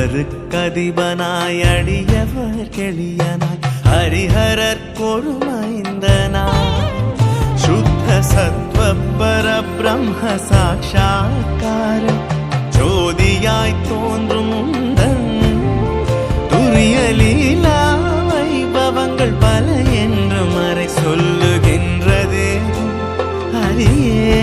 அசுரருக்கதிபனாய் அடியவர் கெளியனாய் ஹரிஹரர் கொழுமைந்தனாய் சுத்த சத்வ பரபிரம்ம சாட்சா்கார ஜோதியாய் தோன்றும் முந்தன் துரிய லீலா வைபவங்கள் பல என்று மறை சொல்லுகின்றதே ஹரியே.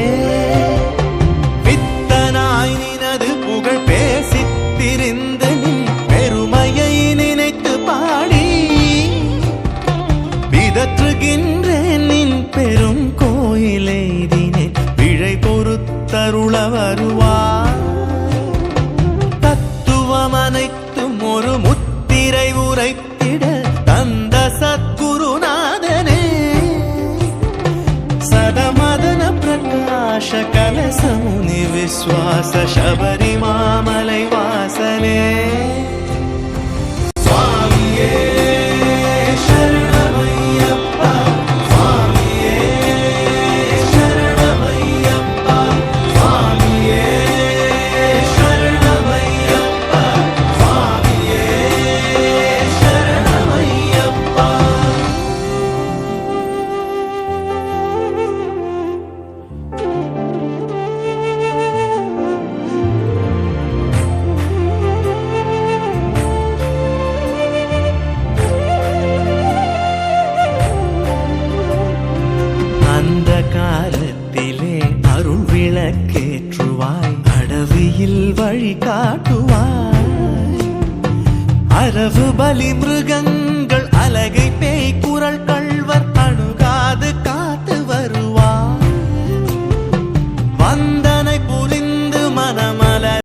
வித்தனாய் நினது புகழ் பேசித் திரிந்த நின் பெருமையை நினைத்து பாடி பிதற்றுகின்றேன் நின் பெரும் கோயிலெய்தினேன் விழை பொறுத்தருள வருவாய். தத்துவம் அனைத்தும் ஒரு முத்திரை உரைத்திட தந்த சத்குருநாதனே சதமதன பிரகாஷ கலசமுனி விஸ்வாச சபரிமாமலை வாசனே சுவாமியே சரணமையப்பா சுவாமியே சரணமையப்பா சுவாமியே சரணமையப்பா சுவாமியே சரணமையப்பா. அந்த காலத்திலே அருள் விளக்கேற்றுவாய் அடவியில் வழி காட்டுவாய். அரவு பலி மிருகங்கள் அலகை பேய் குரல் கள்வர்